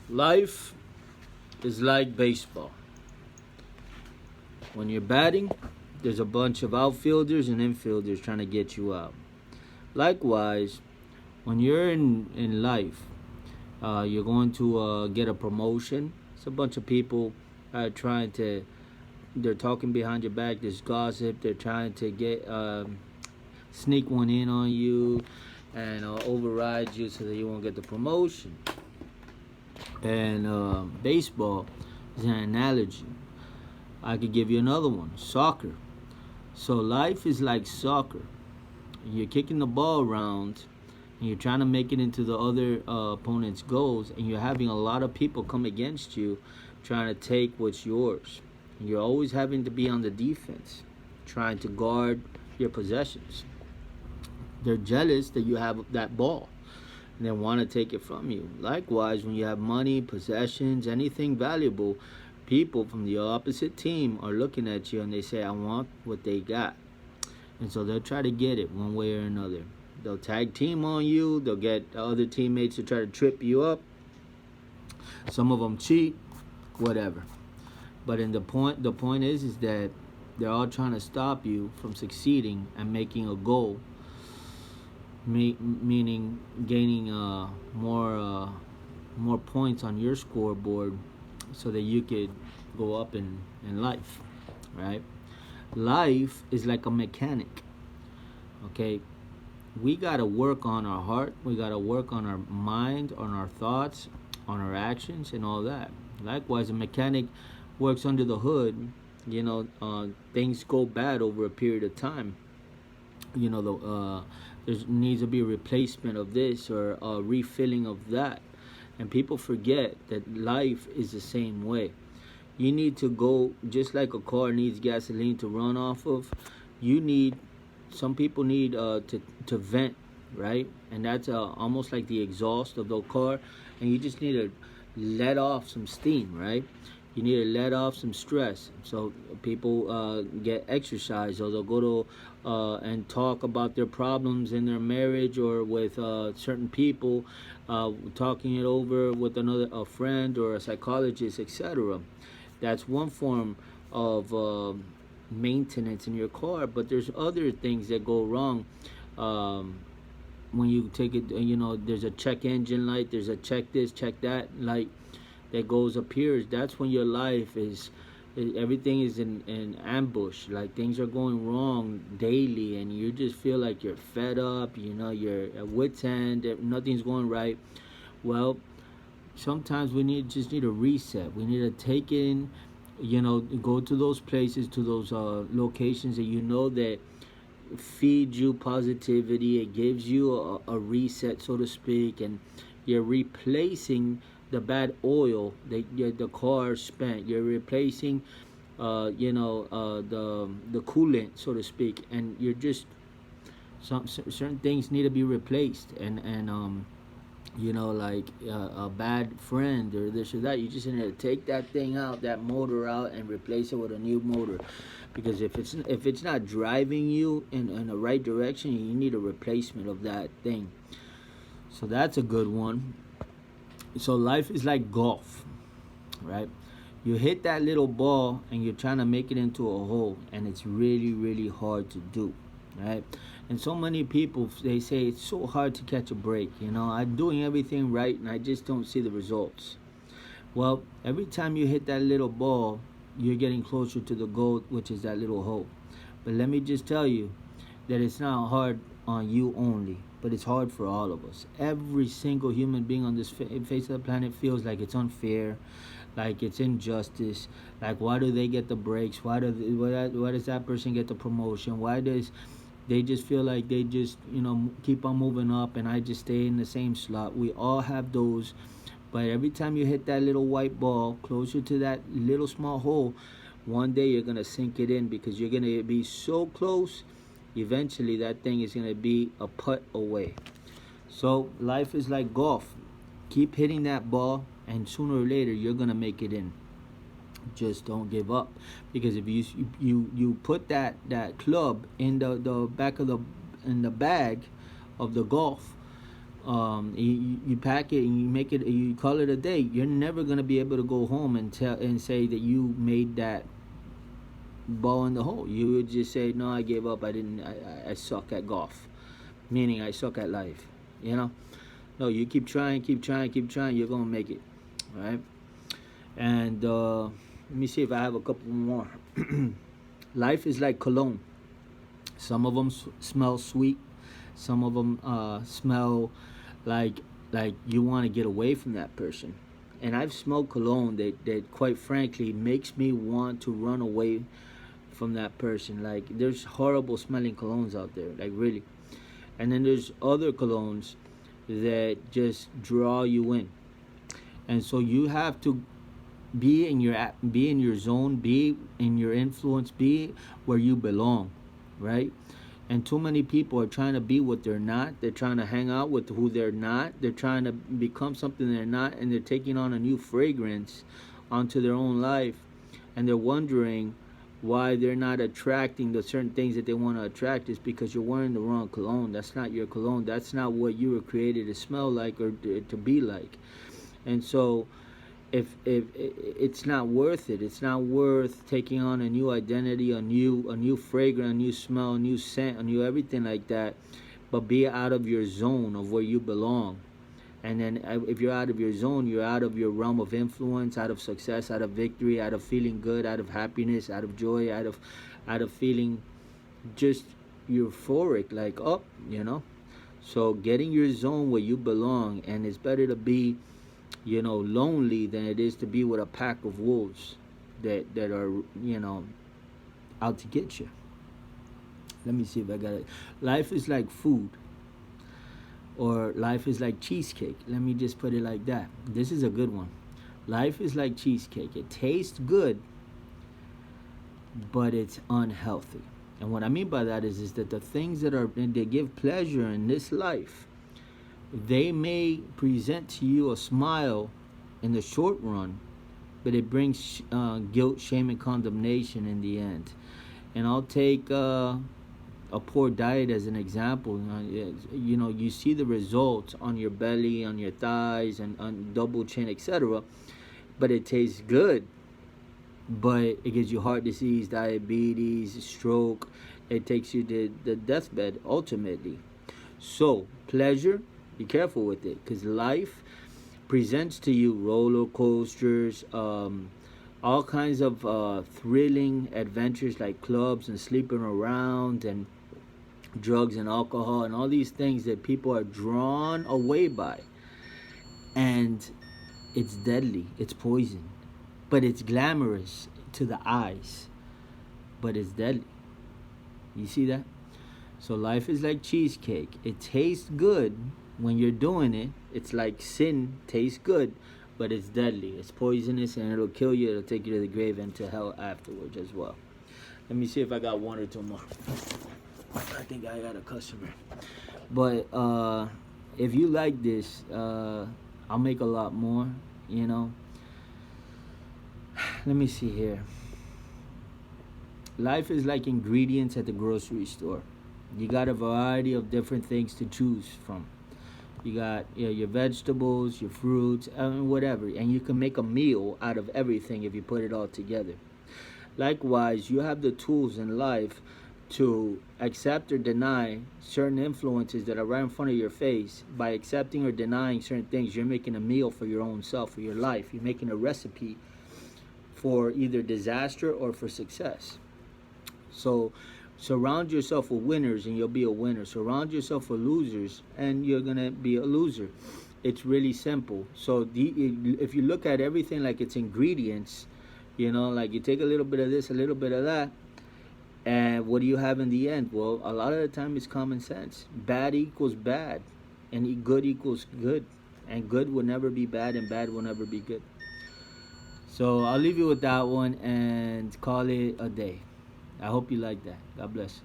Life is like baseball. When you're batting, there's a bunch of outfielders and infielders trying to get you out. Likewise, when you're in life, you're going to get a promotion. It's a bunch of people trying to, they're talking behind your back. There's gossip. They're trying to sneak one in on you and override you so that you won't get the promotion. And baseball is an analogy. I could give you another one, soccer. So life is like soccer. You're kicking the ball around and you're trying to make it into the other opponent's goals, and you're having a lot of people come against you trying to take what's yours. And you're always having to be on the defense, trying to guard your possessions. They're jealous that you have that ball and they want to take it from you. Likewise, when you have money, possessions, anything valuable, people from the opposite team are looking at you and they say, I want what they got. And so they'll try to get it one way or another. They'll tag team on you. They'll get other teammates to try to trip you up. Some of them cheat, whatever. But the point is that they're all trying to stop you from succeeding and making a goal, meaning gaining more points on your scoreboard, so that you could go up in life, right? Life is like a mechanic. Okay, we gotta work on our heart. We gotta work on our mind, on our thoughts, on our actions, and all that. Likewise, a mechanic works under the hood. Things go bad over a period of time. There needs to be a replacement of this or a refilling of that, and people forget that life is the same way. You need to go, just like a car needs gasoline to run off of. Some people need to vent, right? And that's almost like the exhaust of the car, and you just need to let off some steam, right? You need to let off some stress. So people get exercise, or they'll go to and talk about their problems in their marriage or with certain people, talking it over with a friend or a psychologist, etc. That's one form of maintenance in your car. But there's other things that go wrong when you take it. There's a check engine light. There's a check this, check that light that appears. That's when your life everything is in ambush. Like, things are going wrong daily, and you just feel like you're fed up. You're at wit's end. Nothing's going right. Well, sometimes we just need a reset. We need to take in, go to those places, to those locations that feed you positivity. It gives you a reset, so to speak, and you're replacing the bad oil that the car spent. You're replacing the coolant, so to speak, and you're just certain things need to be replaced, and like a bad friend or this or that. You just need to take that thing out, that motor out, and replace it with a new motor. Because if it's not driving you in the right direction, you need a replacement of that thing. So that's a good one. So life is like golf, right? You hit that little ball and you're trying to make it into a hole, and it's really, really hard to do, right? And so many people, they say it's so hard to catch a break. I'm doing everything right and I just don't see the results. Well, every time you hit that little ball, you're getting closer to the goal, which is that little hole. But let me just tell you that it's not hard on you only, but it's hard for all of us. Every single human being on this face of the planet feels like it's unfair, like it's injustice. Like, why do they get the breaks? Why does that person get the promotion? Why does they just feel like they just keep on moving up and I just stay in the same slot? We all have those. But every time you hit that little white ball closer to that little small hole, one day you're going to sink it in, because you're going to be so close. Eventually that thing is going to be a putt away. So life is like golf. Keep hitting that ball, and sooner or later you're going to make it in. Just don't give up, because if you put that club in the back of the bag of the golf, You pack it and you make it, you call it a day. You're never gonna be able to go home and tell and say that you made that ball in the hole. You would just say, no, I gave up. I didn't. I suck at golf, meaning I suck at life. You know. No, you keep trying, keep trying, keep trying. You're gonna make it, right? And let me see if I have a couple more. Life is like cologne. Some of them smell sweet. Some of them smell like like you want to get away from that person. And I've smelled cologne that quite frankly makes me want to run away from that person. Like there's horrible smelling colognes out there, like really. And then there's other colognes that just draw you in. And so you have to be in your zone, be in your influence, be where you belong, right? And too many people are trying to be what they're not. They're trying to hang out with who they're not. They're trying to become something they're not, and they're taking on a new fragrance onto their own life, and they're wondering why they're not attracting the certain things that they want to attract. Is because you're wearing the wrong cologne. That's not your cologne. That's not what you were created to smell like or to be like. And so if it's not worth it, it's not worth taking on a new identity, a new fragrance, a new smell, a new scent, a new everything like that, but be out of your zone of where you belong. And then if you're out of your zone, you're out of your realm of influence, out of success, out of victory, out of feeling good, out of happiness, out of joy, out of feeling just euphoric, like up, so getting your zone where you belong. And it's better to be lonely than it is to be with a pack of wolves that are out to get you. Let me see if I got it. Life is like food, or life is like cheesecake. Let me just put it like that. This is a good one. Life is like cheesecake. It tastes good, but it's unhealthy. And what I mean by that is that the things they give pleasure in this life, they may present to you a smile in the short run, but it brings guilt, shame, and condemnation in the end. And I'll take a poor diet as an example. You see the results on your belly, on your thighs, and on double chin, etc. But it tastes good, but it gives you heart disease, diabetes, stroke. It takes you to the deathbed ultimately. So pleasure, be careful with it, because life presents to you roller coasters, all kinds of thrilling adventures like clubs and sleeping around and drugs and alcohol and all these things that people are drawn away by. And it's deadly, it's poison, but it's glamorous to the eyes, but it's deadly. You see that? So life is like cheesecake. It tastes good when you're doing it. It's like sin tastes good, but it's deadly. It's poisonous, and it'll kill you. It'll take you to the grave and to hell afterwards as well. Let me see if I got one or two more. I think I got a customer. But if you like this, I'll make a lot more. Let me see here. Life is like ingredients at the grocery store. You got a variety of different things to choose from. You got your vegetables, your fruits, whatever. And you can make a meal out of everything if you put it all together. Likewise, you have the tools in life to accept or deny certain influences that are right in front of your face. By accepting or denying certain things, you're making a meal for your own self, for your life. You're making a recipe for either disaster or for success. So surround yourself with winners and you'll be a winner. Surround yourself with losers and you're going to be a loser. It's really simple. So if you look at everything like it's ingredients, like you take a little bit of this, a little bit of that, and what do you have in the end? Well, a lot of the time it's common sense. Bad equals bad, and good equals good. And good will never be bad, and bad will never be good. So I'll leave you with that one and call it a day. I hope you like that. God bless.